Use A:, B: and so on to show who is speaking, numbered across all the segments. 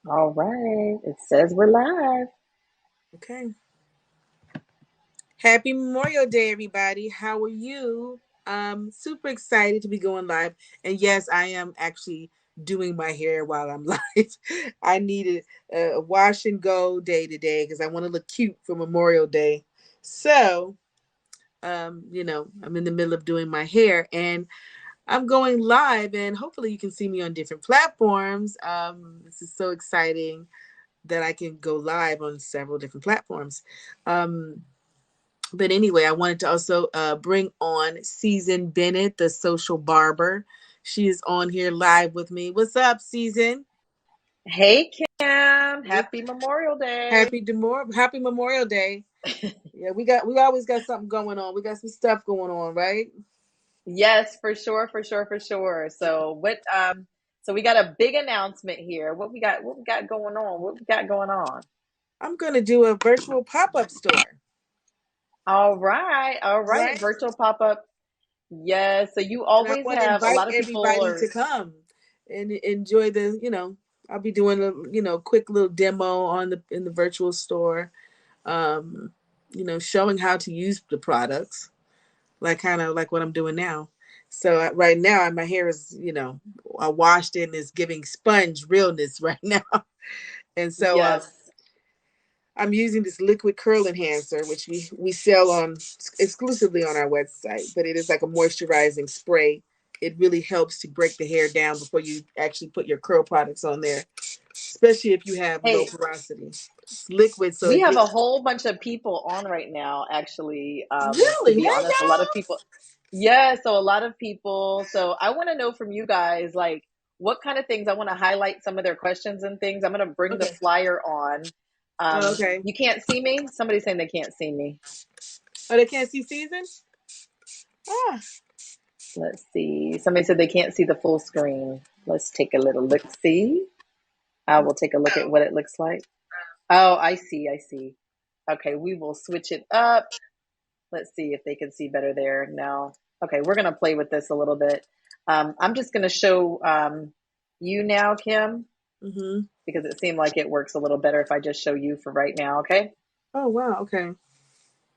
A: All right. It says we're live.
B: Okay. Happy Memorial Day, everybody. How are you? Super excited to be going live. And yes, I am actually doing my hair while I'm live. I needed a wash and go day today because I want to look cute for Memorial Day. So, I'm in the middle of doing my hair and I'm going live, and hopefully you can see me on different platforms. This is so exciting that I can go live on several different platforms. Um, but anyway, I wanted to also bring on Season Bennett, the social barber. She is on here live with me. What's up, Season?
A: Hey, Kim.
B: What?
A: Happy Memorial Day.
B: Happy Memorial Day. Yeah, we always got something going on. We got some stuff going on, right?
A: Yes, for sure, for sure, for sure. So we got a big announcement here. What we got going on? What we got going on?
B: I'm gonna do a virtual pop-up store,
A: All right, all right.
B: right?
A: Virtual pop-up. Yes. So you
B: And I
A: always
B: want to
A: have a
B: invite
A: lot of people
B: everybody
A: are
B: to come and enjoy I'll be doing a quick little demo on the in the virtual store, um, showing how to use the products, like kind of like what I'm doing now. So right now, my hair is, I washed it and it's giving sponge realness right now. And so
A: yes.
B: I'm using this liquid curl enhancer, which we sell on exclusively on our website, but it is like a moisturizing spray. It really helps to break the hair down before you actually put your curl products on there, especially if you have low
A: Hey,
B: porosity. It's liquid, so
A: we
B: it
A: have a
B: gets
A: whole bunch of people on right now, actually. To
B: really. Hey
A: be honest, a lot of
B: y'all.
A: people. Yeah, so a lot of people. So I want to know from you guys, like, what kind of things I want to highlight some of their questions and things. I'm going to bring the
B: Okay.
A: flyer on.
B: Oh, okay.
A: You can't see me? Somebody's saying they can't see me.
B: Oh, they can't see season. Ah.
A: Let's see. Somebody said they can't see the full screen. Let's take a little look. See? I will take a look at what it looks like. Oh, I see. I see. Okay, we will switch it up. Let's see if they can see better there. No. Okay, we're going to play with this a little bit. I'm just going to show you now, Kim,
B: Mm-hmm.
A: because it seemed like it works a little better if I just show you for right now. Okay.
B: Oh wow. Okay.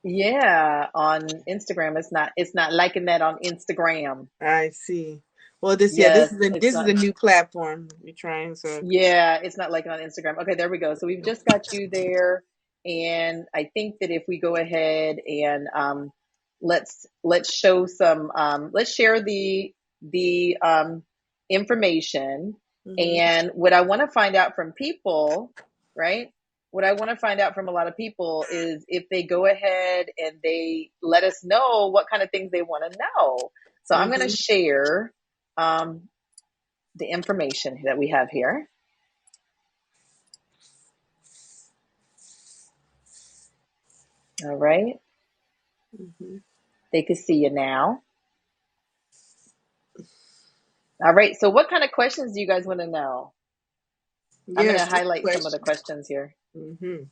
A: Yeah, on Instagram, it's not liking that on Instagram.
B: I see. Well, this
A: Yes,
B: is
A: it's
B: this is
A: not.
B: a new platform we're trying. So
A: Yeah, it's not liking on Instagram. Okay, there we go. So we've just got you there, and I think that if we go ahead and let's show some let's share the information.
B: hmm
A: And what I want to find out from people, right? What I want to find out from a lot of people is if they go ahead and they let us know what kind of things they want to know. So I'm going to
B: hmm
A: share um, the information that we have here. All right.
B: hmm
A: They can see you now. All right. So, what kind of questions do you guys want to know? I'm going to
B: Yes, good
A: highlight some of the
B: question.
A: questions here.
B: hmm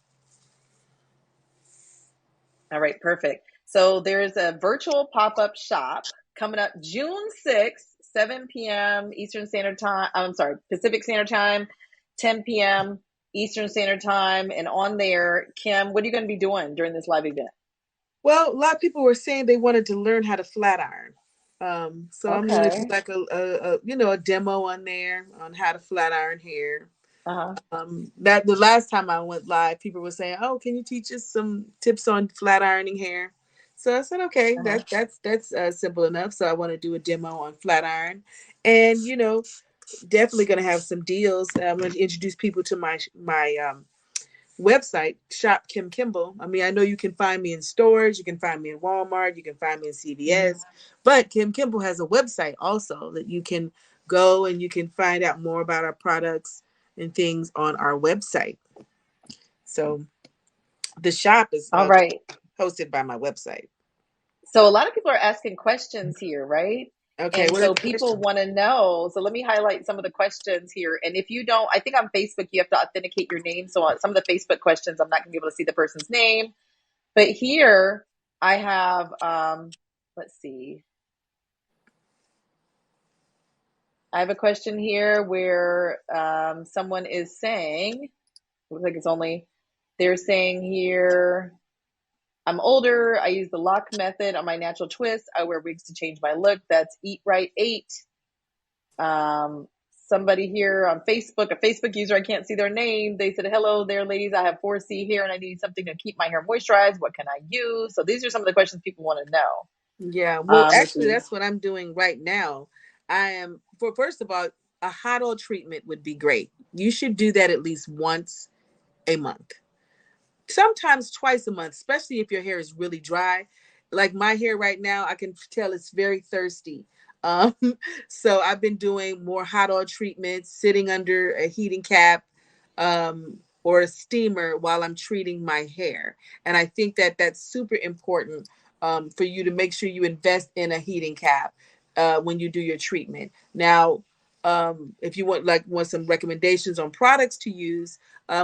A: All right. Perfect. So, there's a virtual pop up shop coming up June 6th, 7 p.m. Eastern Standard Time. I'm sorry, Pacific Standard Time, 10 p.m. Eastern Standard Time. And on there, Kim, what are you going to be doing during this live event?
B: Well, a lot of people were saying they wanted to learn how to flat iron. So I'm going to do
A: Okay.
B: like a demo on there on how to flat iron hair.
A: Uh huh.
B: That the last time I went live, people were saying, "Oh, can you teach us some tips on flat ironing hair?" So I said, "Okay,
A: Uh huh.
B: that's simple enough." So I want to do a demo on flat iron, and definitely going to have some deals. I'm going to introduce people to my website, Shop Kim Kimble. I mean, I know you can find me in stores, you can find me in Walmart, you can find me in
A: Mm-hmm.
B: CVS, but Kim Kimble has a website also that you can go and you can find out more about our products and things on our website. So the shop is
A: All right.
B: hosted by my website.
A: So a lot of people are asking questions here, right?
B: Okay,
A: And
B: what are
A: so
B: the
A: people
B: questions?
A: want to know. So let me highlight some of the questions here. And if you don't, I think on Facebook you have to authenticate your name. So on some of the Facebook questions, I'm not going to be able to see the person's name. But here I have, let's see, I have a question here where someone is saying, looks like it's only, they're saying here, I'm older. I use the lock method on my natural twist. I wear wigs to change my look. That's Eat Right 8. Um, Somebody here on Facebook, a Facebook user, I can't see their name. They said, hello there, ladies. I have 4C hair and I need something to keep my hair moisturized. What can I use? So these are some of the questions people want to know.
B: Yeah, well,
A: Let's
B: actually,
A: see.
B: that's what I'm doing right now. I am for first of all, a hot oil treatment would be great. You should do that at least once a month, sometimes twice a month, especially if your hair is really dry. Like my hair right now, I can tell it's very thirsty. Um, so I've been doing more hot oil treatments, sitting under a heating cap or a steamer while I'm treating my hair. And I think that that's super important for you to make sure you invest in a heating cap when you do your treatment. Now, if you want some recommendations on products to use,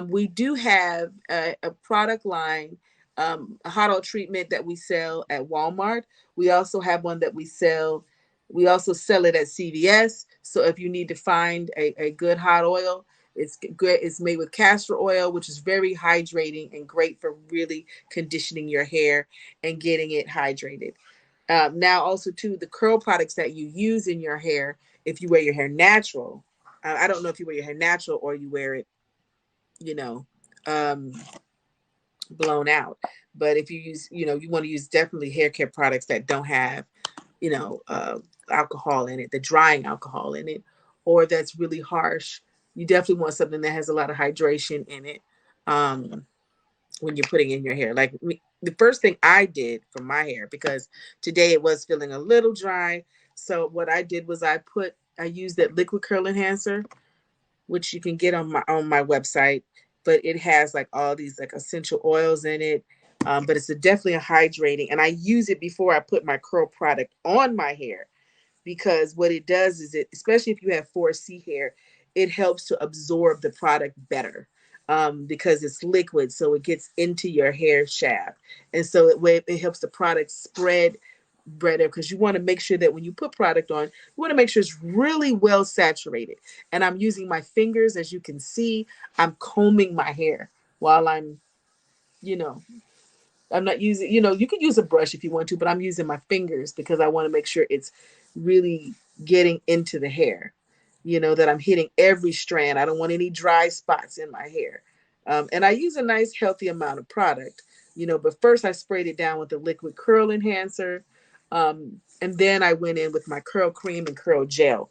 B: we do have a product line, a hot oil treatment that we sell at Walmart. We also have one that we sell. We also sell it at CVS. So if you need to find a good hot oil, it's good. It's made with castor oil, which is very hydrating and great for really conditioning your hair and getting it hydrated. Now, also too, the curl products that you use in your hair, if you wear your hair natural, I don't know if you wear your hair natural or you wear it, you know, um, blown out. But if you use, you want to use definitely hair care products that don't have, you know, alcohol in it, the drying alcohol in it, or that's really harsh. You definitely want something that has a lot of hydration in it when you're putting in your hair. Like the first thing I did for my hair, because today it was feeling a little dry. So what I did was I used that liquid curl enhancer, which you can get on my website, but it has like all these like essential oils in it. But it's definitely a hydrating, and I use it before I put my curl product on my hair, because what it does is especially if you have 4C hair, it helps to absorb the product better because it's liquid, so it gets into your hair shaft, and so it helps the product spread better, because you want to make sure that when you put product on, you want to make sure it's really well saturated. And I'm using my fingers, as you can see, I'm combing my hair while you know, I'm not using, you can use a brush if you want to, but I'm using my fingers because I want to make sure it's really getting into the hair, that I'm hitting every strand. I don't want any dry spots in my hair. And I use a nice, healthy amount of product, but first I sprayed it down with the liquid curl enhancer. And then I went in with my curl cream and curl gel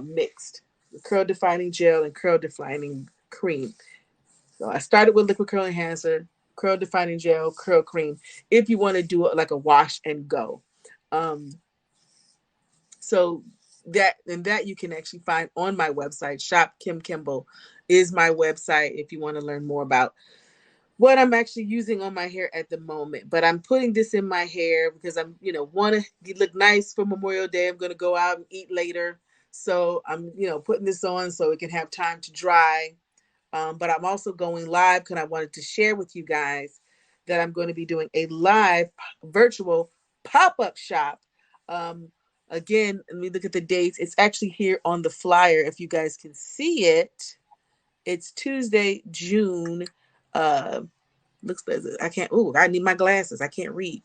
B: mixed, the curl defining gel and curl defining cream. So I started with liquid curl enhancer, curl defining gel, curl cream. If you want to do it like a wash and go, um, so that you can actually find on my website. Shop Kim Kimble is my website if you want to learn more about what I'm actually using on my hair at the moment. But I'm putting this in my hair because I'm, want to look nice for Memorial Day. I'm going to go out and eat later. So I'm, putting this on so it can have time to dry. But I'm also going live because I wanted to share with you guys that I'm going to be doing a live virtual pop-up shop. Um, Again, let me look at the dates. It's actually here on the flyer if you guys can see it. It's Tuesday, June. Uh, Looks like I can't. Oh, I need my glasses. I can't read.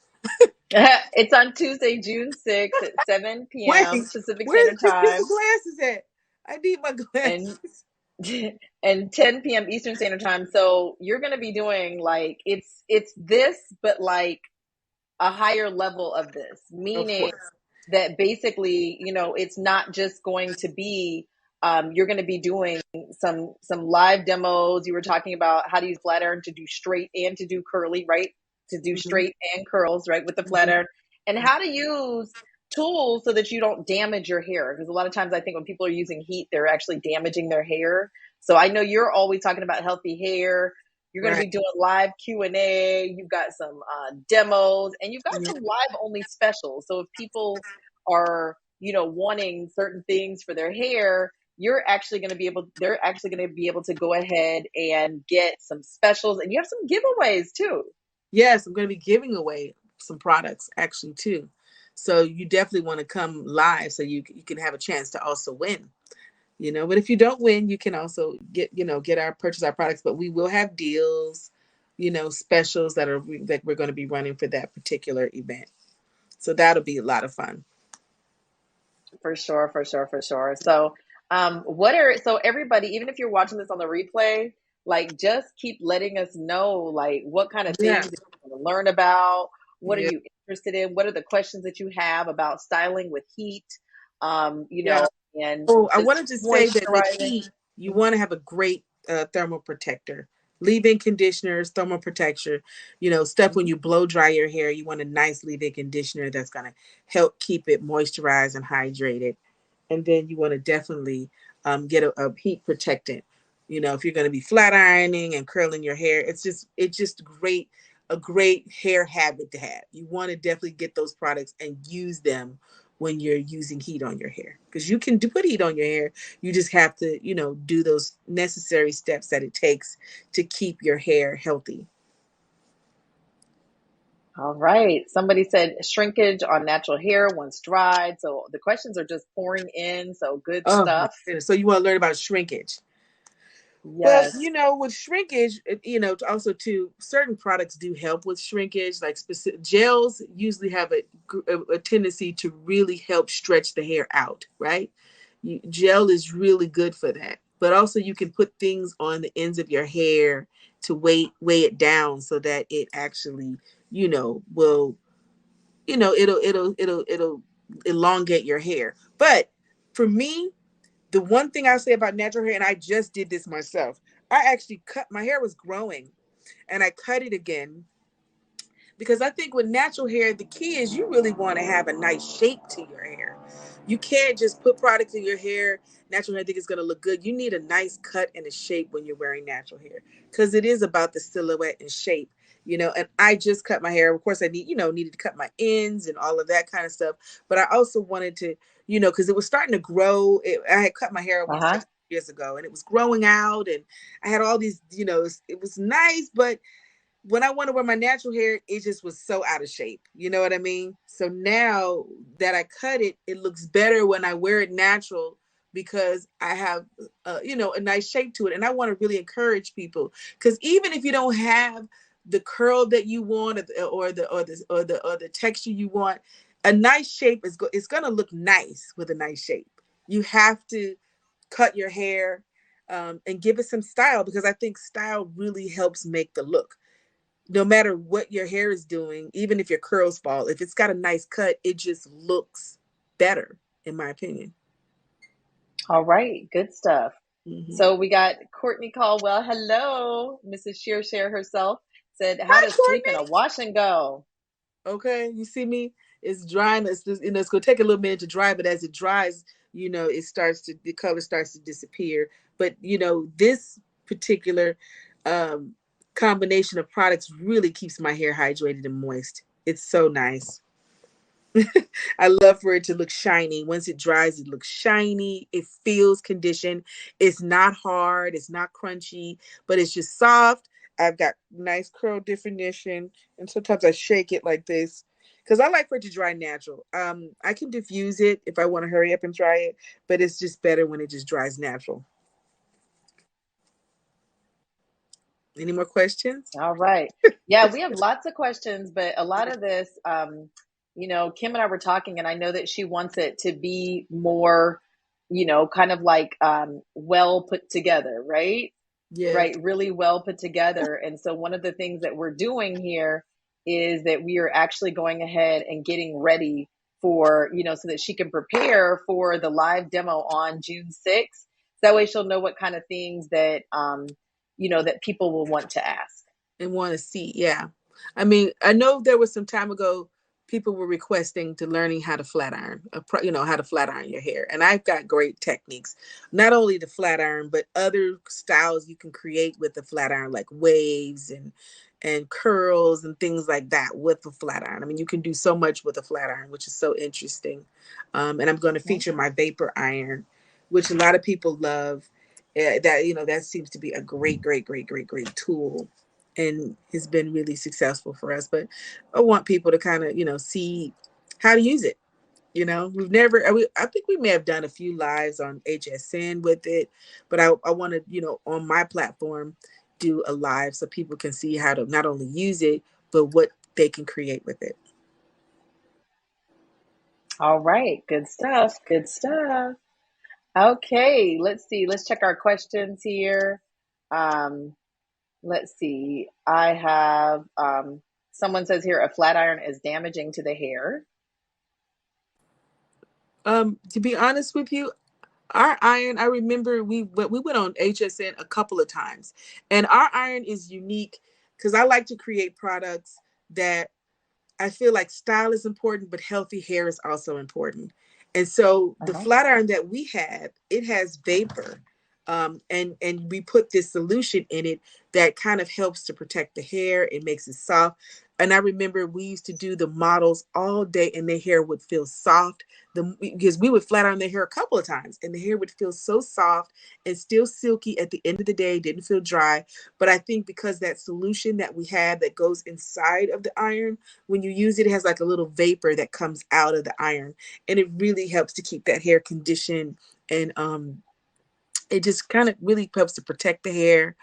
A: It's on Tuesday, June 6th at 7
B: Wait,
A: p.m. Pacific
B: where's
A: Standard
B: Miss Kimble
A: Time
B: glasses at? I need my
A: and
B: glasses.
A: and 10 p.m. Eastern Standard Time. So you're going to be doing like it's this, but like a higher level of this,
B: Of
A: meaning
B: course.
A: that basically, it's not just going to be you're going to be doing some live demos. You were talking about how to use flat iron to do straight and to do curly, right? To do
B: Mm-hmm.
A: straight and curls, right, with the flat
B: Mm-hmm.
A: iron, and how to use tools so that you don't damage your hair. Because a lot of times I think when people are using heat, they're actually damaging their hair. So I know you're always talking about healthy hair. You're going to
B: Right.
A: be doing live Q&A. You've got some demos, and you've got
B: Yeah.
A: some live only specials. So if people are, wanting certain things for their hair, they're actually going to be able to go ahead and get some specials, and you have some giveaways too.
B: Yes, I'm going to be giving away some products actually too. So you definitely want to come live so you can have a chance to also win. But if you don't win, you can also get our purchase our products, but we will have deals, specials that we're going to be running for that particular event. So that'll be a lot of fun.
A: For sure, for sure, for sure. So, so everybody, even if you're watching this on the replay, like just keep letting us know, like what kind of
B: Yeah.
A: things that you want to learn about. What are
B: Yeah.
A: you interested in? What are the questions that you have about styling with heat?
B: Yeah.
A: And
B: Oh, I
A: just
B: wanted to say that with
A: moisturizing.
B: heat, you want to have a great thermal protector. Leave-in conditioners, thermal protection, stuff when
A: Mhm.
B: you blow dry your hair. You want a nice leave-in conditioner that's going to help keep it moisturized and hydrated. And then you want to definitely get a heat protectant. If you're going to be flat ironing and curling your hair, it's just a great hair habit to have. You want to definitely get those products and use them when you're using heat on your hair, because you can put heat on your hair. You just have to do those necessary steps that it takes to keep your hair healthy.
A: All right. Somebody said shrinkage on natural hair once dried. So the questions are just pouring in. So good
B: Oh my
A: stuff.
B: goodness. So you want to learn about shrinkage. Well,
A: Yes.
B: with shrinkage, also too, certain products do help with shrinkage. Like specific gels usually have a tendency to really help stretch the hair out, right? Gel is really good for that. But also, you can put things on the ends of your hair to weigh it down so that it actually, will, it'll elongate your hair. But for me, the one thing I say about natural hair, and I just did this myself, I actually cut my hair was growing and I cut it again, because I think with natural hair, the key is you really want to have a nice shape to your hair. You can't just put products in your hair, natural hair, think it's going to look good. You need a nice cut and a shape when you're wearing natural hair, because it is about the silhouette and shape. And I just cut my hair. Of course, I needed to cut my ends and all of that kind of stuff. But I also wanted to, because it was starting to grow. I had cut my hair once
A: Uh-huh.
B: years ago, and it was growing out, and I had all these, it was nice, but when I wanted to wear my natural hair, it just was so out of shape. You know what I mean? So now that I cut it, it looks better when I wear it natural, because I have, a nice shape to it. And I want to really encourage people, because even if you don't have the curl that you want, or the texture you want, a nice shape is going to look nice with a nice shape. You have to cut your hair, and give it some style, because I think style really helps make the look. No matter what your hair is doing, even if your curls fall, if it's got a nice cut, it just looks better, in my opinion.
A: All right. Good stuff.
B: Hmm.
A: So we got Courtney Caldwell. Hello. Mrs. Shear Share herself said, how
B: Hi,
A: to sleep in a
B: Courtney.
A: wash and go.
B: Okay, you see me? It's drying. It's just, it's going to take a little minute to dry, but as it dries, the color starts to disappear. But this particular um, combination of products really keeps my hair hydrated and moist. It's so nice. I love for it to look shiny. Once it dries, it looks shiny. It feels conditioned. It's not hard. It's not crunchy, but it's just soft. I've got nice curl definition, and sometimes I shake it like this because I like for it to dry natural. I can diffuse it if I want to hurry up and dry it, but it's just better when it just dries natural. Any more questions?
A: All right. Yeah, we have lots of questions, but a lot of this, Kim and I were talking, and I know that she wants it to be more, kind of like well put together, right?
B: Yes.
A: Right, really well put together. And so one of the things that we're doing here is that we are actually going ahead and getting ready for, so that she can prepare for the live demo on June 6th. That way she'll know what kind of things that, that people will want to ask.
B: And want to see. Yeah. I mean, I know there was some time ago people were requesting to learning how to flat iron, how to flat iron your hair. And I've got great techniques, not only the flat iron, but other styles you can create with the flat iron, like waves and curls and things like that with the flat iron. I mean, you can do so much with a flat iron, which is so interesting. And I'm going to feature my vapor iron, which a lot of people love. That seems to be a great, great, great, great, great tool, and has been really successful for us. But I want people to kind of, see how to use it. We've never. I think we may have done a few lives on HSN with it, but I want to, on my platform, do a live so people can see how to not only use it, but what they can create with it.
A: All right, good stuff. Good stuff. Okay, let's see. Let's check our questions here. Um, let's see. I have someone says here a flat iron is damaging to the hair.
B: To be honest with you, our iron, I remember we went on HSN a couple of times, and our iron is unique because I like to create products that I feel like style is important, but healthy hair is also important. And so the
A: Uh-huh.
B: flat iron that we have, it has vapor. And we put this solution in it that kind of helps to protect the hair. It makes it soft. And I remember we used to do the models all day, and their hair would feel soft. Because we would flat iron their hair a couple of times, and the hair would feel so soft and still silky at the end of the day. Didn't feel dry. But I think because that solution that we have that goes inside of the iron, when you use it, it has like a little vapor that comes out of the iron, and it really helps to keep that hair conditioned. And it just kind of really helps to protect the hair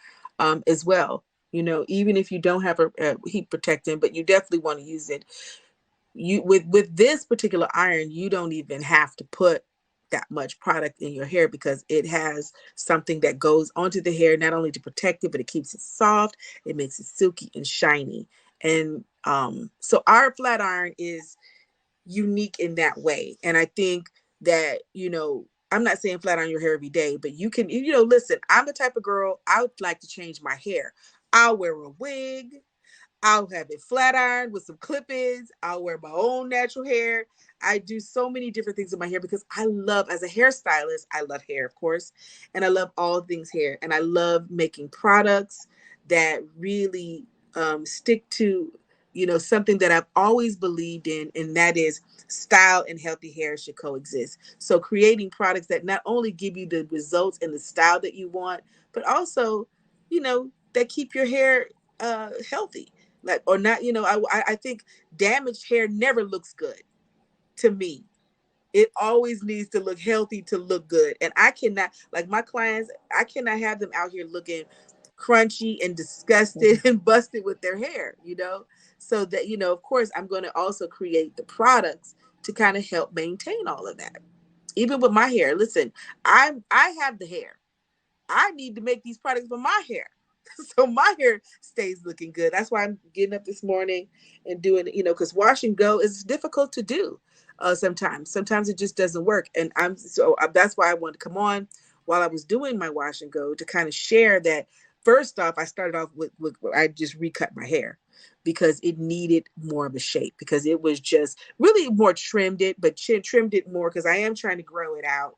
B: as well. Even if you don't have a heat protectant, but you definitely want to use it. You with this particular iron, you don't even have to put that much product in your hair because it has something that goes onto the hair not only to protect it, but it keeps it soft. It makes it silky and shiny. And so our flat iron is unique in that way. And I think that, I'm not saying flat iron your hair every day, but you can, listen, I'm the type of girl, I would like to change my hair. I'll wear a wig. I'll have it flat ironed with some clip-ins. I'll wear my own natural hair. I do so many different things in my hair because I love, as a hairstylist, I love hair, of course, and I love all things hair. And I love making products that really stick to, something that I've always believed in, and that is style and healthy hair should coexist. So creating products that not only give you the results and the style that you want, but also, that keep your hair healthy, like, or not. I think damaged hair never looks good to me. It always needs to look healthy to look good. And I cannot, like my clients, I cannot have them out here looking crunchy and disgusted
A: Mhm.
B: and busted with their hair, so that, of course I'm going to also create the products to kind of help maintain all of that. Even with my hair, listen, I have the hair. I need to make these products for my hair. So my hair stays looking good. That's why I'm getting up this morning and doing, because wash and go is difficult to do sometimes. Sometimes it just doesn't work. And that's why I wanted to come on while I was doing my wash and go to kind of share that. First off, I started off with I just recut my hair because it needed more of a shape, because it was just really more trimmed it, but trimmed it more because I am trying to grow it out,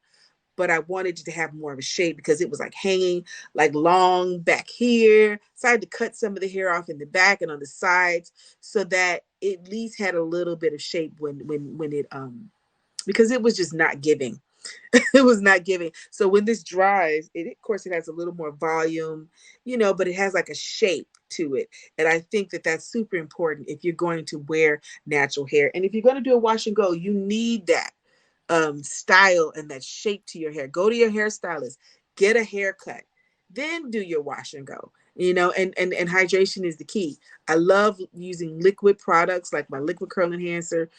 B: but I wanted it to have more of a shape because it was like hanging like long back here. So I had to cut some of the hair off in the back and on the sides so that it at least had a little bit of shape when it because it was just not giving. It was not giving. So when this dries, of course it has a little more volume, but it has like a shape to it. And I think that that's super important if you're going to wear natural hair. And if you're going to do a wash and go, you need that style and that shape to your hair. Go to your hairstylist, get a haircut, then do your wash and go. And hydration is the key. I love using liquid products like my liquid curl enhancer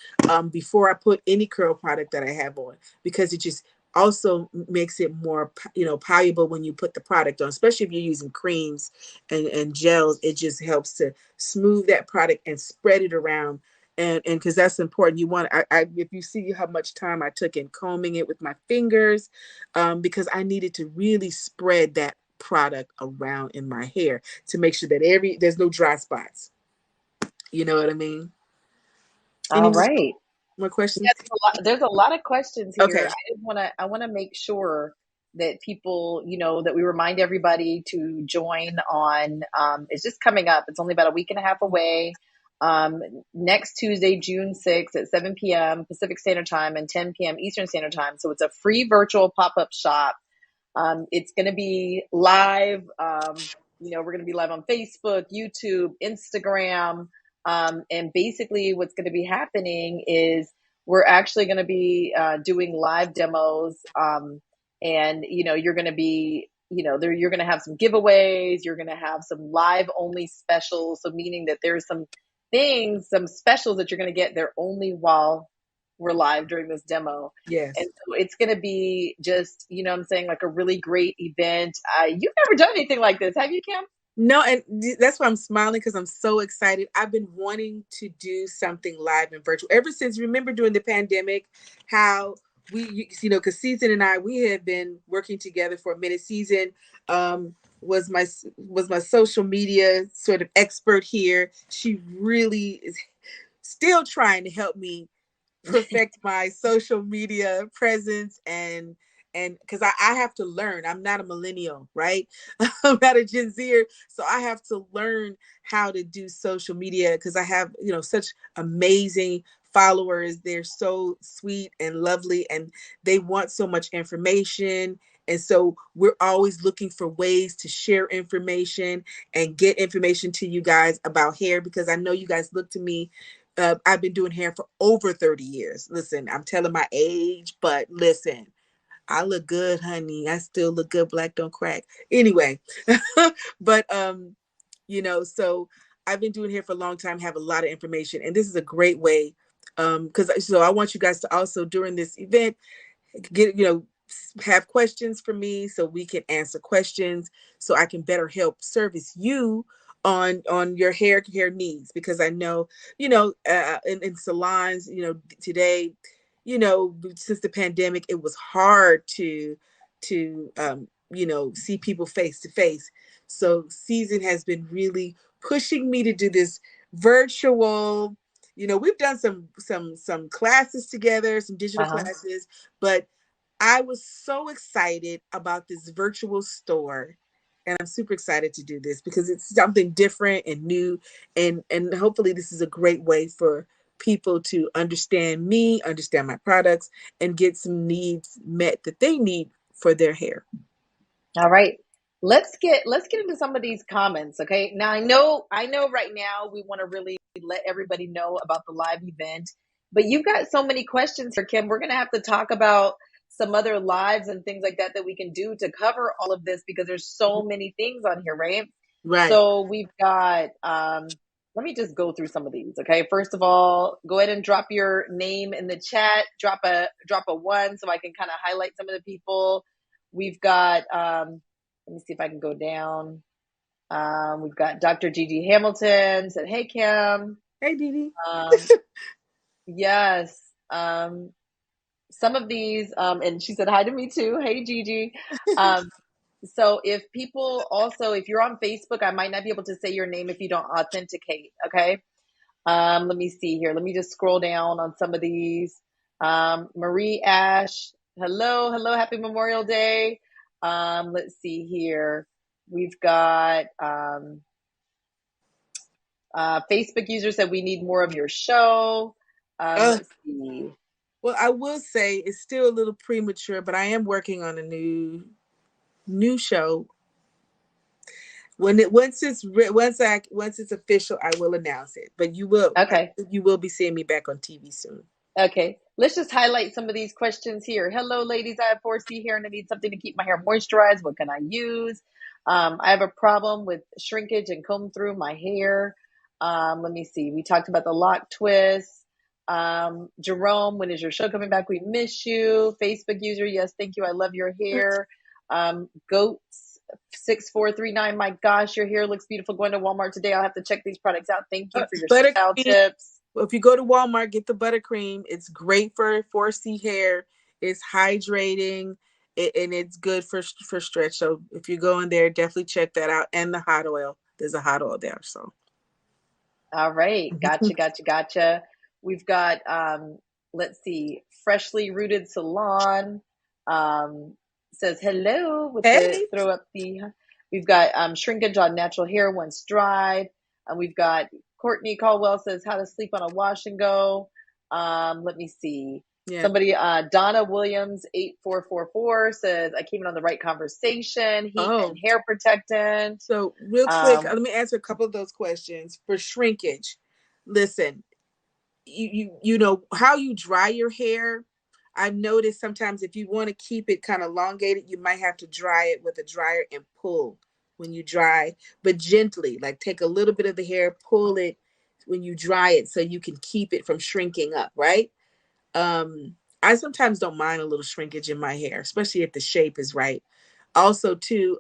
B: before I put any curl product that I have on, because it just also makes it more palatable when you put the product on, especially if you're using creams and gels. It just helps to smooth that product and spread it around. And because that's important, you want, if you see how much time I took in combing it with my fingers, because I needed to really spread that product around in my hair to make sure that there's no dry spots. You know what I mean? Any
A: All right.
B: more
A: Yeah,
B: questions?
A: there's a lot of questions here.
B: Okay.
A: I want to make sure that people, that we remind everybody to join on. It's just coming up. It's only about a week and a half away. Um, Next Tuesday, June 6th at 7 p.m. Pacific Standard Time and 10 p.m. Eastern Standard Time. So it's a free virtual pop-up shop. It's going to be live. We're going to be live on Facebook, YouTube, Instagram. And basically what's going to be happening is we're actually going to be doing live demos. And, you're going to be, you're going to have some giveaways. You're going to have some live only specials. So meaning that there's some specials that you're going to get there only while we're live during this demo. And
B: Yes.
A: so it's going to be just, what I'm saying, like a really great event. You've never done anything like this, have you, Kim?
B: No, and that's why I'm smiling because I'm so excited. I've been wanting to do something live and virtual ever since. Remember during the pandemic, how because Season and I, we had been working together for a minute. Season was my social media sort of expert here. She really is still trying to help me perfect my social media presence and because I have to learn. I'm not a millennial, right? I'm not a Gen Zer, so I have to learn how to do social media because I have such amazing followers. They're so sweet and lovely, and they want so much information. And so we're always looking for ways to share information and get information to you guys about hair because I know you guys look to me. I've been doing hair for over 30 years. Listen, I'm telling my age, but listen, I look good, honey. I still look good. Black don't crack. Anyway, but so I've been doing hair for a long time, have a lot of information, and this is a great way. Because so I want you guys to also during this event get have questions for me so we can answer questions so I can better help service you on your hair needs because I know in salons today since the pandemic it was hard to see people face to face. So Season has been really pushing me to do this virtual. We've done some classes together, some digital
A: Uh-huh.
B: classes, but I was so excited about this virtual store, and I'm super excited to do this because it's something different and new, and hopefully this is a great way for people to understand me, understand my products, and get some needs met that they need for their hair.
A: All right. Let's get into some of these comments, okay? Now I know right now we want to really let everybody know about the live event, but you've got so many questions here, Kim. We're going to have to talk about some other lives and things like that that we can do to cover all of this because there's so many things on here, right?
B: Right.
A: So we've got let me just go through some of these, okay? First of all, go ahead and drop your name in the chat. Drop a one so I can kind of highlight some of the people. We've got, let me see if I can go down. We've got Dr. Gigi Hamilton said, "Hey, Kim."
B: Hey, Dee.
A: Um, yes. Some of these, and she said hi to me too. Hey, Gigi. Um, so if you're on Facebook, I might not be able to say your name if you don't authenticate. Okay. Let me see here. Let me just scroll down on some of these. Marie Ash, hello, hello, happy Memorial Day. Let's see here. We've got Facebook user said we need more of your show.
B: Uh,
A: Let's see.
B: well, I will say it's still a little premature, but I am working on a new show. When it once it's official, I will announce it. But
A: Okay.
B: you will be seeing me back on TV soon.
A: Okay, let's just highlight some of these questions here. Hello, ladies. I have 4C hair and I need something to keep my hair moisturized. What can I use? I have a problem with shrinkage and comb through my hair. Let me see. We talked about the lock twist. Jerome, when is your show coming back? We miss you. Facebook user, yes, thank you. I love your hair. Goats 6439. My gosh, your hair looks beautiful. Going to Walmart today. I'll have to check these products out. Thank you for your style
B: Buttercream.
A: tips.
B: If you go to Walmart, get the buttercream. It's great for 4C hair. It's hydrating, and it's good for stretch. So if you go in there, definitely check that out. And the hot oil. There's a hot oil there. So
A: All right. Gotcha, gotcha, gotcha. We've got, let's see, Freshly Rooted Salon says hello with the
B: hey,
A: throw up the. We've got shrinkage on natural hair once dried. And we've got Courtney Caldwell says how to sleep on a wash and go. Let me see.
B: yeah.
A: Somebody, Donna Williams 8444 says I came in on the right conversation. Heat and
B: Oh,
A: hair protectant.
B: so real quick,
A: Um,
B: let me answer a couple of those questions for shrinkage. Listen, you know how you dry your hair. I've noticed sometimes if you want to keep it kind of elongated, you might have to dry it with a dryer and pull when you dry, but gently. Like take a little bit of the hair, pull it when you dry it so you can keep it from shrinking up, right? I sometimes don't mind a little shrinkage in my hair, especially if the shape is right. Also, too,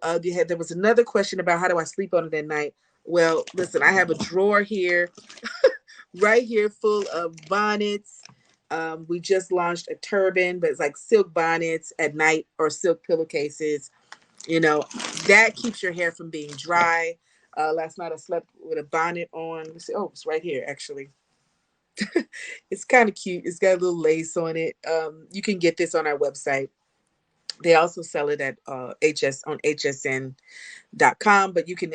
B: there was another question about how do I sleep on it at night. Well, listen, I have a drawer here, right here, full of bonnets. We just launched a turban, but it's like silk bonnets at night or silk pillowcases. You know, that keeps your hair from being dry. Last night I slept with a bonnet on. Let's see. Oh, it's right here, actually. It's kind of cute. It's got a little lace on it. You can get this on our website. They also sell it at HS on hsn.com, but you can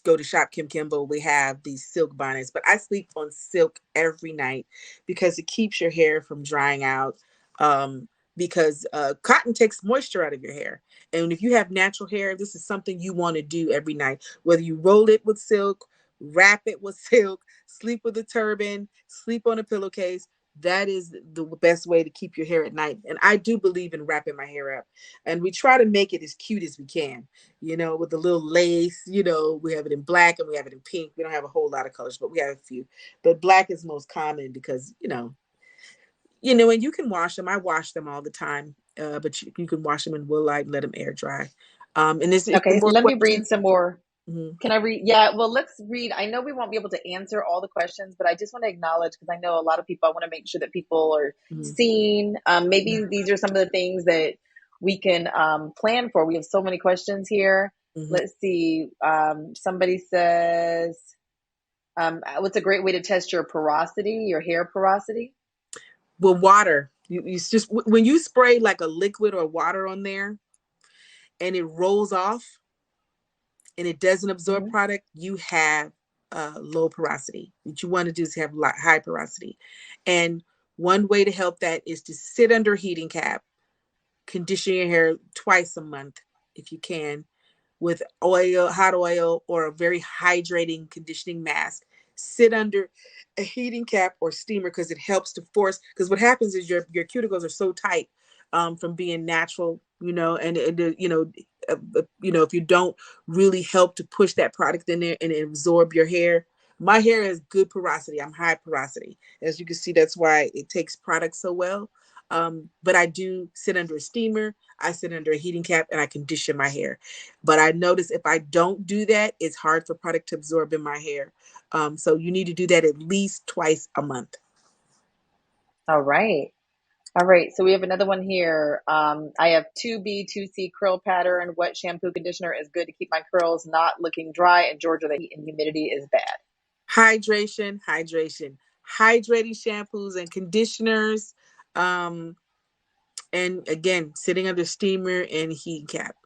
B: go to shop Kim Kimble. We have these silk bonnets, but I sleep on silk every night because it keeps your hair from drying out. Um, because cotton takes moisture out of your hair, and if you have natural hair, this is something you want to do every night. Whether you roll it with silk, wrap it with silk, sleep with a turban, sleep on a pillowcase. That is the best way to keep your hair at night. And I do believe in wrapping my hair up. And we try to make it as cute as we can, you know, with a little lace. You know, we have it in black and we have it in pink. We don't have a whole lot of colors, but we have a few. But black is most common because, and you can wash them. I wash them all the time, but you can wash them in wool light and let them air dry. And is there
A: Okay,
B: more
A: let me read
B: questions?
A: some more.
B: Mm-hmm.
A: Can I read? Yeah, well, let's read. I know we won't be able to answer all the questions, but I just want to acknowledge because I know a lot of people, I want to make sure that people are
B: Mm-hmm.
A: seen. Maybe these are some of the things that we can plan for. We have so many questions here.
B: Mm-hmm.
A: Let's see. Somebody says, what's a great way to test your porosity, your hair porosity?
B: With water, it's just when you spray like a liquid or water on there and it rolls off and it doesn't absorb
A: Hmm.
B: product, you have low porosity. What you want to do is have high porosity. And one way to help that is to sit under a heating cap, condition your hair twice a month if you can, with oil, hot oil, or a very hydrating conditioning mask. Sit under a heating cap or steamer because it helps to force. Because what happens is your cuticles are so tight from being natural, if you don't really help to push that product in there and absorb your hair. My hair has good porosity. I'm high porosity. As you can see, that's why it takes product so well. But I do sit under a steamer, I sit under a heating cap, and I condition my hair. But I notice if I don't do that, it's hard for product to absorb in my hair. So you need to do that at least twice a month.
A: All right. All right, so we have another one here. I have 2B2C curl pattern. What shampoo conditioner is good to keep my curls not looking dry? In Georgia, the heat and humidity is bad.
B: Hydration, hydration, hydrating shampoos and conditioners. Um, and again, sitting under steamer and heat cap.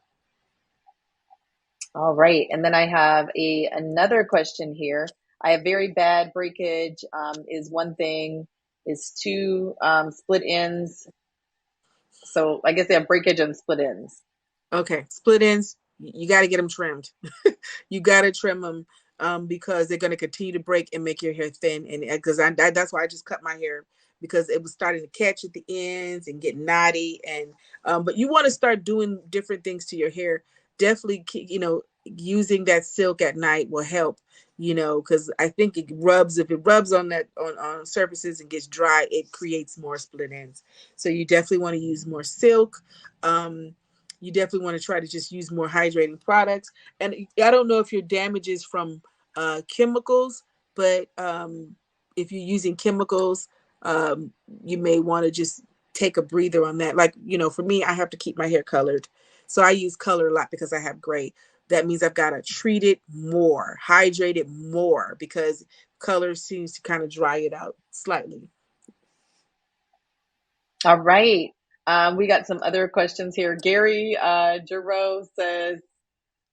A: All right, and then I have a another question here. I have very bad breakage. Is one thing. Is two split ends. So I guess they have breakage and split ends.
B: Okay, split ends, you got to get them trimmed. You got to trim them because they're going to continue to break and make your hair thin. And because that's why I just cut my hair because it was starting to catch at the ends and get knotty. And but you want to start doing different things to your hair. Definitely, using that silk at night will help. Because I think it rubs. If it rubs on that on surfaces and gets dry, it creates more split ends. So you definitely want to use more silk. Um, you definitely want to try to just use more hydrating products. And I don't know if your damage is from chemicals, but if you're using chemicals, you may want to just take a breather on that. Like, for me, I have to keep my hair colored. So I use color a lot because I have gray. That means I've got to treat it more, hydrate it more because color seems to kind of dry it out slightly.
A: All right. We got some other questions here. Gary Giroux says,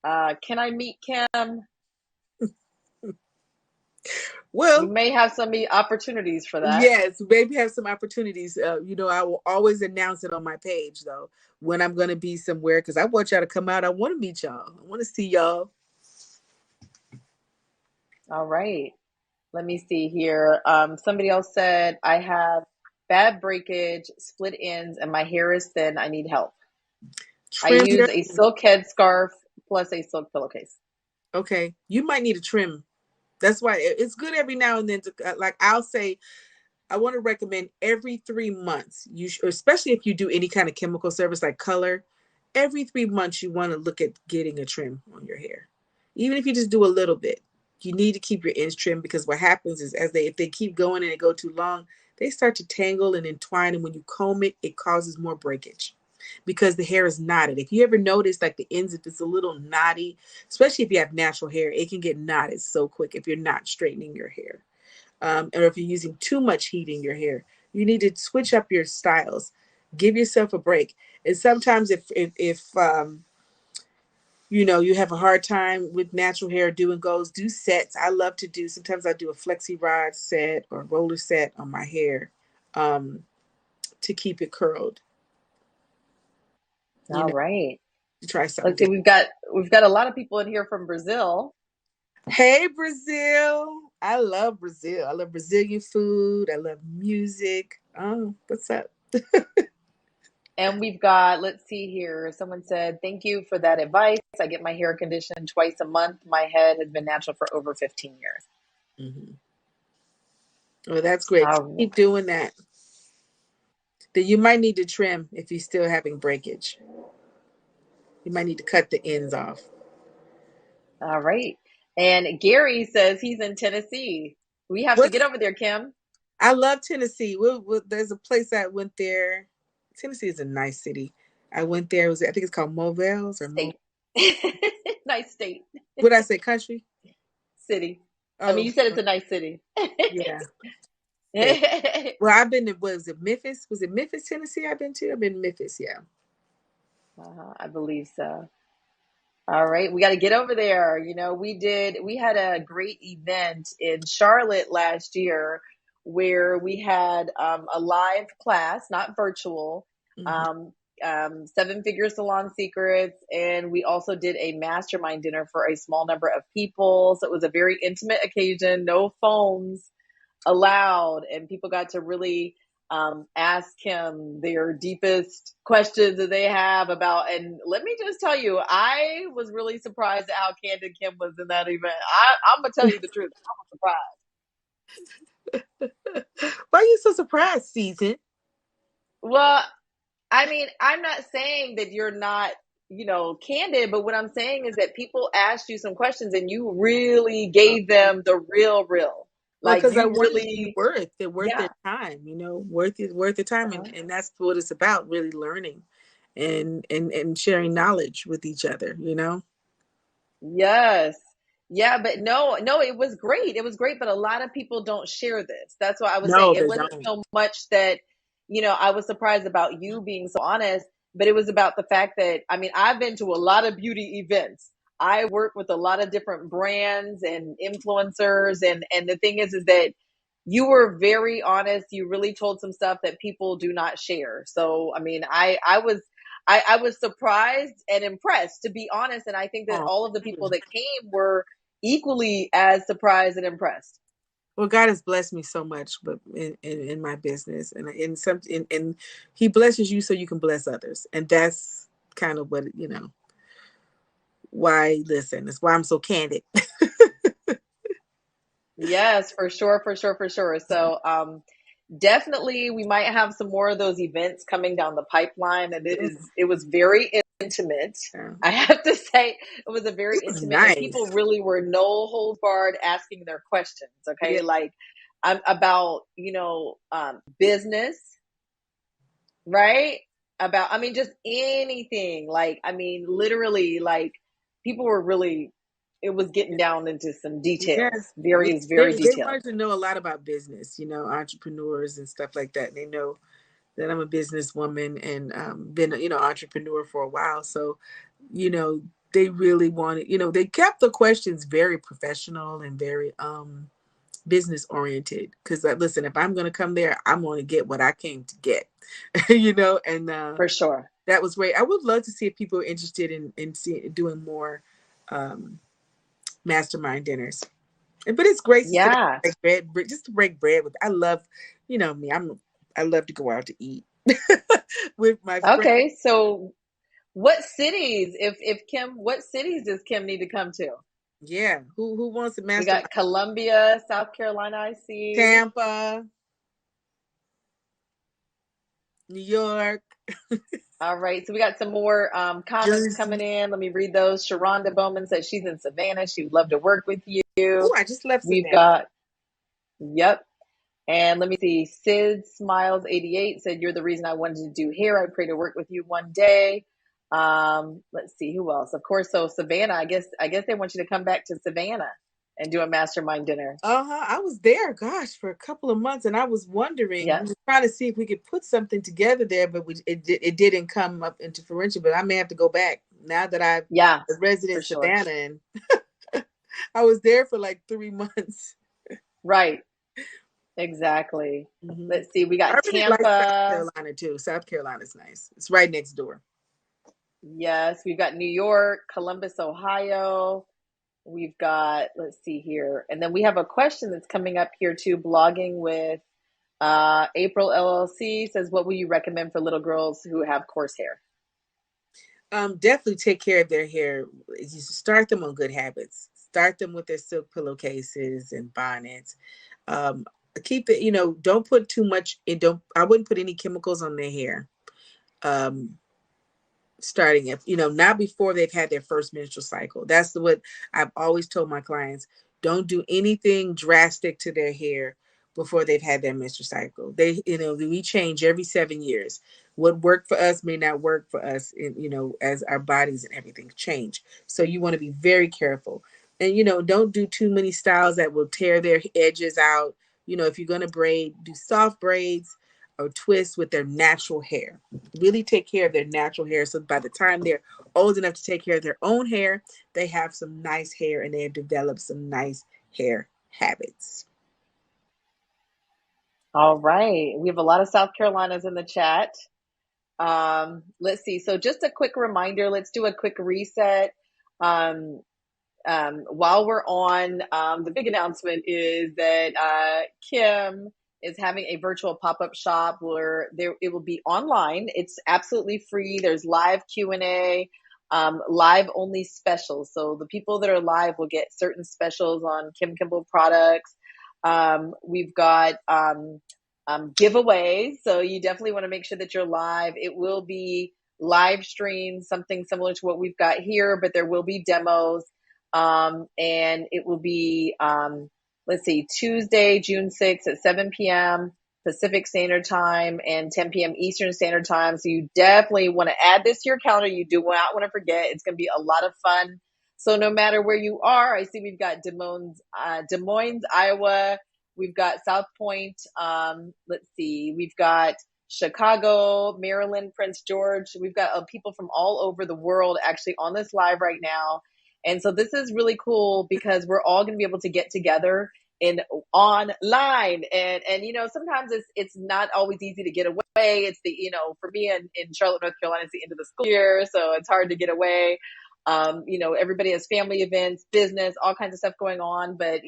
A: "Can I meet Kim?" We
B: Well,
A: may have some opportunities for that.
B: yes, maybe have some opportunities. I will always announce it on my page though when I'm going to be somewhere because I want y'all to come out. I want to meet y'all. I want to see y'all.
A: All right. Let me see here. Somebody else said I have bad breakage, split ends, and my hair is thin. I need help. I
B: Trim
A: use
B: your.
A: a silk head scarf plus a silk pillowcase.
B: Okay, you might need a trim. That's why it's good every now and then to like I'll say I want to recommend every 3 months. Especially if you do any kind of chemical service like color, every 3 months you want to look at getting a trim on your hair, even if you just do a little bit. You need to keep your ends trimmed because what happens is as they if they keep going and they go too long, they start to tangle and entwine, and when you comb it, it causes more breakage because the hair is knotted. If you ever notice like the ends, if it's a little knotty, especially if you have natural hair, it can get knotted so quick if you're not straightening your hair, or if you're using too much heat in your hair. You need to switch up your styles. Give yourself a break. And sometimes if you have a hard time with natural hair doing goes, do sets. I love to do. Sometimes I do a flexi rod set or roller set on my hair, um, to keep it curled. You
A: All
B: know,
A: right.
B: to try something
A: Let's see.
B: different.
A: We've got a lot of people in here from Brazil,
B: Hey Brazil. I love Brazil. I love Brazilian food. I love music. Oh, what's up?
A: and we've got. Let's see here. Someone said, "Thank you for that advice. I get my hair conditioned twice a month. My head has been natural for over 15 years."
B: Mhm. Well, that's great.
A: All
B: Keep doing that. Then you might need to trim if you're still having breakage. You might need to cut the ends off.
A: all right. And Gary says he's in Tennessee. We have to
B: What?
A: get over there, Kim.
B: I love Tennessee. There's a place I went there. Tennessee is a nice city. I went there. I think it's called Movels or Mo.
A: State. Nice state.
B: What did I say? Country?
A: City. I mean,
B: Oh,
A: you said it's a nice city.
B: yeah. Okay. Well, I've been to. Was it Memphis? Was it Memphis, Tennessee? I've been to. I've been to Memphis. Yeah.
A: I believe so. All right, we got to get over there. We had a great event in Charlotte last year where we had a live class, not virtual,
B: Hmm.
A: um, Seven Figure Salon Secrets. And we also did a mastermind dinner for a small number of people. So it was a very intimate occasion, no phones allowed, and people got to really ask him their deepest questions that they have about. And let me just tell you, I was really surprised at how candid Kim was in that event. I'm gonna tell you the truth. I was surprised.
B: Why are you so surprised, Season?
A: Well, I mean, I'm not saying that you're not, candid, but what I'm saying is that people asked you some questions and you really gave them the real.
B: Well,
A: Like
B: because I
A: you
B: want it to be
A: really,
B: worth their
A: yeah.
B: time, worth their time,
A: Uh-huh.
B: and that's what it's about, really learning, and sharing knowledge with each other.
A: Yes. Yeah, but no, it was great. It was great, but a lot of people don't share this. That's why I was saying
B: No,
A: it
B: they
A: wasn't
B: don't.
A: so much that, I was surprised about you being so honest, but it was about the fact that, I mean, I've been to a lot of beauty events. I work with a lot of different brands and influencers, and the thing is that you were very honest. You really told some stuff that people do not share. So, I mean, I was surprised and impressed, to be honest. And I think that
B: Oh,
A: all of the
B: thank you.
A: people that came were equally as surprised and impressed.
B: Well, God has blessed me so much, but in my business, and in He blesses you so you can bless others, and that's kind of what. Why listen? That's why I'm so candid.
A: Yes, for sure, for sure, for sure. So, definitely we might have some more of those events coming down the pipeline. And
B: Yeah,
A: it was very intimate.
B: yeah.
A: I have to say it was a very
B: It was
A: intimate, and people
B: nice.
A: really were no holds barred asking their questions.
B: Yeah,
A: Okay. Like I'm about, business, right? About, I mean, just anything. Like, I mean, literally, like people were really, it was getting down into some
B: yeah.
A: details,
B: They,
A: very,
B: they
A: very
B: they
A: detailed.
B: wanted to know a lot about business, entrepreneurs and stuff like that. They know that I'm a businesswoman and been entrepreneur for a while. So, you know, they really wanted, they kept the questions very professional and very business oriented. Because listen, if I'm going to come there, I'm going to get what I came to get, and
A: For sure.
B: that was great. I would love to see if people are interested in doing more um, mastermind dinners. But it's great to sit down
A: Yeah.
B: and break bread, just to break bread with. I love, you know me. I love to go out to eat with my friends.
A: Okay. So what cities, if Kim, what cities does Kim need to come to?
B: Yeah, who wants to
A: We
B: mastermind?
A: got Columbia, South Carolina, I see.
B: Tampa, New York,
A: All right. So we got some more comments coming
B: Jersey.
A: in. Let me read those. Sharonda Bowman says she's in Savannah. She would love to work with
B: Oh,
A: you.
B: I just left
A: We've
B: Savannah.
A: got, yep. And let me see. Sid Smiles 88 said, "You're the reason I wanted to do hair. I pray to work with you one day." Let's see who else. Of course, so Savannah. I guess they want you to come back to Savannah and do a mastermind dinner.
B: Uh-huh. I was there, gosh, for a couple of months, and I was wondering,
A: Yeah,
B: we were trying to see if we could put something together there, but it didn't come up into fruition. But I may have to go back now that I've
A: yeah,
B: a resident
A: for
B: in
A: sure.
B: Savannah, and I was there for like 3 months.
A: Right, exactly.
B: Hmm.
A: Let's see. We
B: I
A: got
B: really like South
A: Tampa.
B: Carolina too. South Carolina's nice. It's right next door.
A: Yes, we've got New York, Columbus, Ohio. We've got, let's see here. And then we have a question that's coming up here too, blogging with April LLC says, what will you recommend for little girls who have coarse hair?
B: Definitely take care of their hair. You start them on good habits. Start them with their silk pillowcases and bonnets. Um, keep it, don't put too much. Don't. I wouldn't put any chemicals on their hair. Um, Starting if not before they've had their first menstrual cycle. That's what I've always told my clients. Don't do anything drastic to their hair before they've had their menstrual cycle. We change every 7 years. What worked for us may not work for us as our bodies and everything change. So you want to be very careful. And don't do too many styles that will tear their edges out. If you're going to braid, do soft braids or twists with their natural hair. Really take care of their natural hair, so by the time they're old enough to take care of their own hair, they have some nice hair and they have developed some nice hair habits.
A: All right. We have a lot of South Carolinas in the chat. Let's see. So just a quick reminder, let's do a quick reset. Um, while we're on, the big announcement is that Kim is having a virtual pop-up shop where it will be online. It's absolutely free. There's live Q&A, live only specials. So the people that are live will get certain specials on Kimble products. We've got giveaways. So you definitely want to make sure that you're live. It will be live streamed, something similar to what we've got here, but there will be demos. And it will be, let's see, Tuesday, June 6th at 7 p.m. Pacific Standard Time and 10 p.m. Eastern Standard Time. So you definitely want to add this to your calendar. You do not want to forget. It's going to be a lot of fun. So no matter where you are, I see we've got Des Moines, Iowa. We've got South Point. Let's see, we've got Chicago, Maryland, Prince George. We've got people from all over the world actually on this live right now. And so this is really cool because we're all going to be able to get together in online. And sometimes it's not always easy to get away. It's for me in Charlotte, North Carolina, it's the end of the school year, so it's hard to get away. Everybody has family events, business, all kinds of stuff going on. But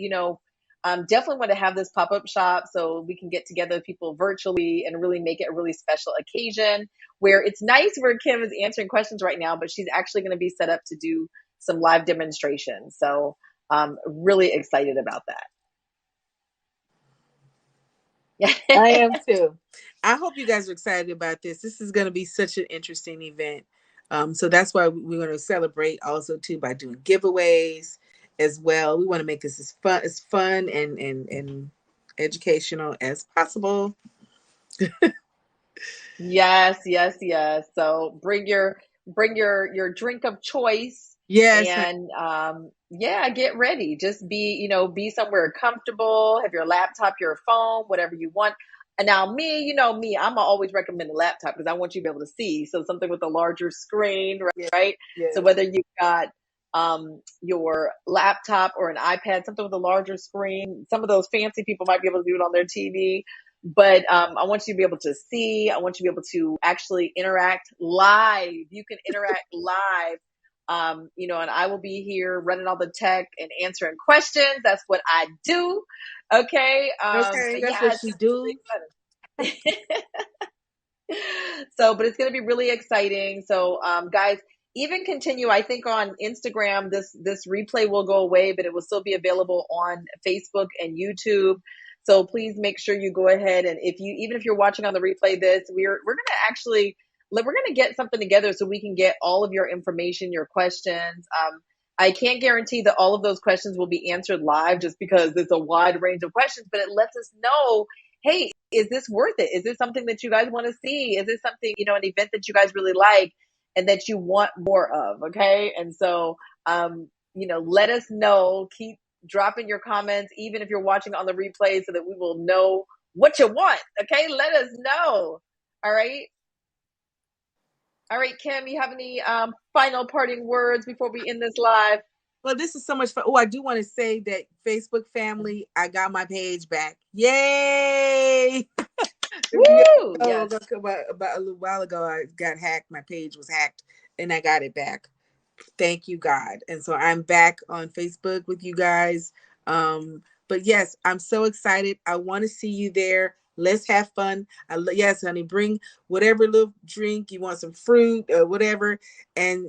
A: definitely want to have this pop-up shop so we can get together with people virtually and really make it a really special occasion where it's nice where Kim is answering questions right now, but she's actually going to be set up to do some live demonstrations. So I'm really excited about that.
B: I
A: Yeah.
B: am too. I hope you guys are excited about this. This is going to be such an interesting event. So that's why we're going to celebrate also too by doing giveaways as well. We want to make this as fun and educational as possible.
A: Yes, yes, yes. So bring your drink of choice
B: Yes, honey.
A: and yeah, get ready. Just be somewhere comfortable, have your laptop, your phone, whatever you want. And now me, I'm always recommend a laptop because I want you to be able to see. So something with a larger screen,
B: Yes,
A: right? So
B: yes.
A: whether you've got your laptop or an iPad, something with a larger screen, some of those fancy people might be able to do it on their TV. But I want you to be able to see. I want you to be able to actually interact live. You can interact live And I will be here running all the tech and answering questions. That's what I do. Okay.
B: Okay,
A: But
B: that's
A: yeah,
B: what
A: it's
B: she
A: going to
B: do.
A: be really exciting. So, but it's going to be really exciting. So, guys, even continue. I think on Instagram, this replay will go away, but it will still be available on Facebook and YouTube. So please make sure you go ahead, and even if you're watching on the replay, we're going to actually we're going to get something together so we can get all of your information, your questions. I can't guarantee that all of those questions will be answered live just because it's a wide range of questions, but it lets us know, hey, is this worth it? Is this something that you guys want to see? Is this something, an event that you guys really like and that you want more of? Okay. And so, let us know. Keep dropping your comments, even if you're watching on the replay, so that we will know what you want. Okay. Let us know. All right. All right, Kim, you have any final parting words before we end this live?
B: Well, this is so much fun. Oh, I do want to say that Facebook family, I got my page back. Yay!
A: Woo!
B: Oh,
A: Yes.
B: about a little while ago, I got hacked. My page was hacked, and I got it back. Thank you, God. And so I'm back on Facebook with you guys. But yes, I'm so excited. I want to see you there. Let's have fun. Yes, honey, bring whatever little drink you want, some fruit or whatever, and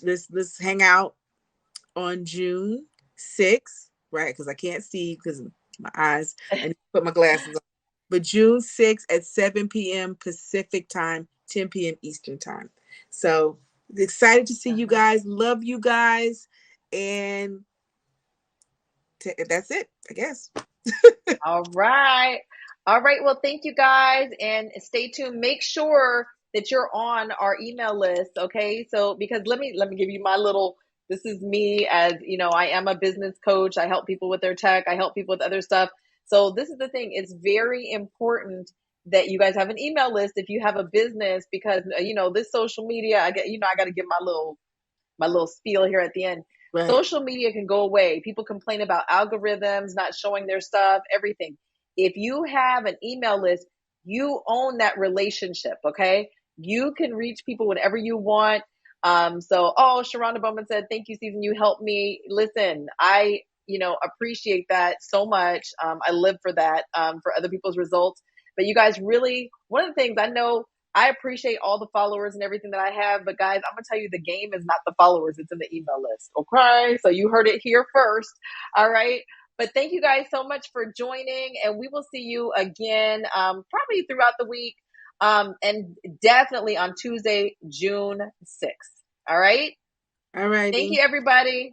B: let's hang out on June 6th, right? Because I can't see because of my eyes. I need to put my glasses on. But June 6th at 7 p.m. Pacific time, 10 p.m. Eastern time. So excited to see you guys. Love you guys. And that's it, I guess.
A: All right. All right. Well, thank you guys, and stay tuned. Make sure that you're on our email list, okay? So because let me give you my little, this is me, as I am a business coach. I help people with their tech. I help people with other stuff. So this is the thing. It's very important that you guys have an email list if you have a business, because this social media, I got to give my little spiel here at the end.
B: Right.
A: Social media can go away. People complain about algorithms not showing their stuff, everything. If you have an email list, you own that relationship, okay? You can reach people whenever you want. Sharonda Bowman said, thank you, Susan. You helped me. Listen, I, appreciate that so much. I live for that, for other people's results. But you guys really, one of the things I know, I appreciate all the followers and everything that I have, but guys, I'm gonna tell you, the game is not the followers; it's in the email list. Okay, so you heard it here first. All right, but thank you guys so much for joining, and we will see you again, probably throughout the week, and definitely on Tuesday, June 6th. All right,
B: All
A: thank
B: righty.
A: you, everybody.